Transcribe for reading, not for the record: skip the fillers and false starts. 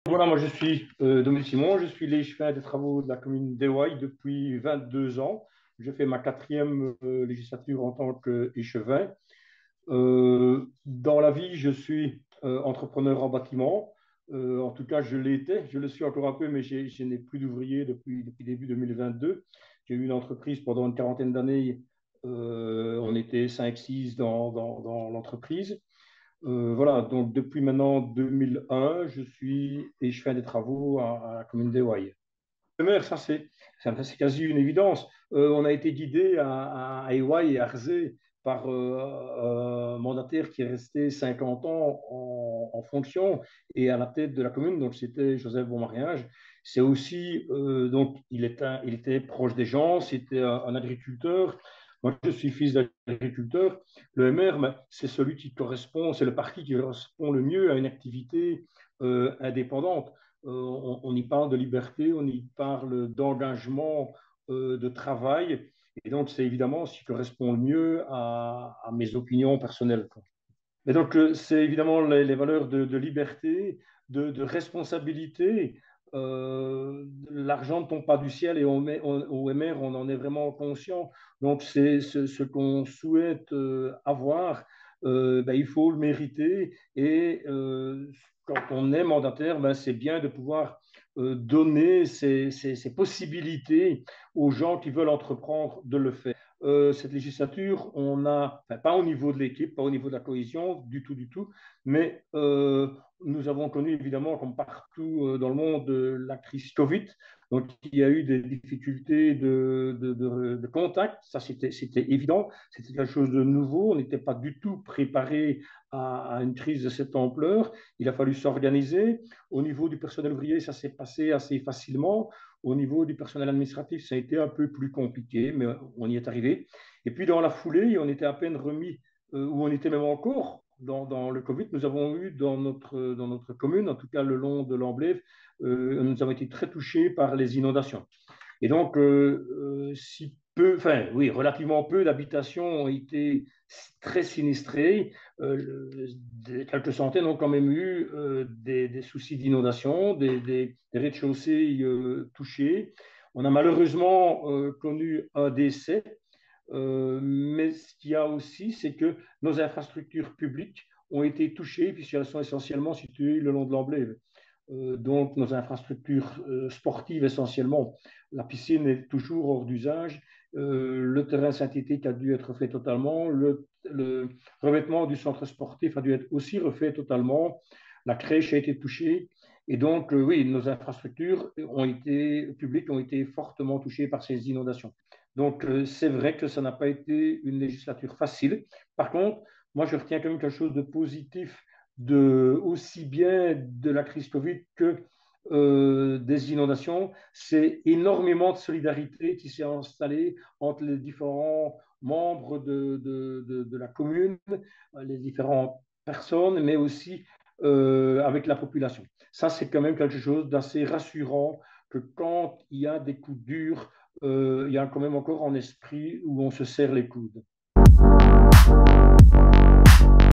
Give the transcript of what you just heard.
Voilà, moi je suis Dominique Simon, je suis l'échevin des travaux de la commune d'Ewaï depuis 22 ans. Je fais ma quatrième législature en tant qu'échevin. Dans la vie, je suis entrepreneur en bâtiment. En tout cas, je l'étais, je le suis encore un peu, mais je n'ai plus d'ouvriers depuis début 2022. J'ai eu une entreprise pendant une quarantaine d'années. On était cinq six dans l'entreprise. Voilà, donc depuis maintenant 2001, je suis et je fais des travaux à la commune d'Ewaï. Le maire, c'est quasi une évidence. On a été guidé à Ewaï et à Arzé par un mandataire qui est resté 50 ans en fonction et à la tête de la commune, donc c'était Joseph Beaumariage. C'est aussi, donc il était proche des gens, c'était un agriculteur. Moi, je suis fils d'agriculteur. Le MR, ben, c'est celui qui correspond, c'est le parti qui correspond le mieux à une activité indépendante. On y parle de liberté, on y parle d'engagement, de travail. Et donc, c'est évidemment ce qui correspond le mieux à mes opinions personnelles, quoi. Et donc, c'est évidemment les valeurs de liberté, de responsabilité. L'argent ne tombe pas du ciel et au MR, on en est vraiment conscient. Donc, c'est ce qu'on souhaite avoir, ben, il faut le mériter. Et quand on est mandataire, ben, c'est bien de pouvoir donner ces possibilités aux gens qui veulent entreprendre de le faire. Cette législature, on a, enfin, pas au niveau de l'équipe, pas au niveau de la cohésion, du tout, mais nous avons connu évidemment, comme partout dans le monde, la crise Covid. Donc, il y a eu des difficultés de contact, ça c'était évident, c'était quelque chose de nouveau, on n'était pas du tout préparé à une crise de cette ampleur, il a fallu s'organiser. Au niveau du personnel ouvrier, ça s'est passé assez facilement. Au niveau du personnel administratif, ça a été un peu plus compliqué, mais on y est arrivé. Et puis dans la foulée, on était à peine remis, ou on était même encore dans le Covid. Nous avons eu dans notre commune, en tout cas le long de l'Amblève, nous avons été très touchés par les inondations. Et donc, si peu, enfin, oui, relativement peu d'habitations ont été très sinistrées. Quelques centaines ont quand même eu des soucis d'inondation, des rez-de-chaussée touchés. On a malheureusement connu un décès, mais ce qu'il y a aussi, c'est que nos infrastructures publiques ont été touchées puisqu'elles sont essentiellement situées le long de l'Amblève. Donc, nos infrastructures sportives essentiellement. La piscine est toujours hors d'usage. Le terrain synthétique a dû être fait totalement. Le revêtement du centre sportif a dû être aussi refait totalement. La crèche a été touchée. Et donc, oui, nos infrastructures publiques ont été fortement touchées par ces inondations. Donc, c'est vrai que ça n'a pas été une législature facile. Par contre, moi, je retiens quand même quelque chose de positif aussi bien de la crise Covid que des inondations. C'est énormément de solidarité qui s'est installée entre les différents membres de la commune, les différentes personnes, mais aussi avec la population. Ça, c'est quand même quelque chose d'assez rassurant que quand il y a des coups durs, il y a quand même encore un esprit où on se serre les coudes.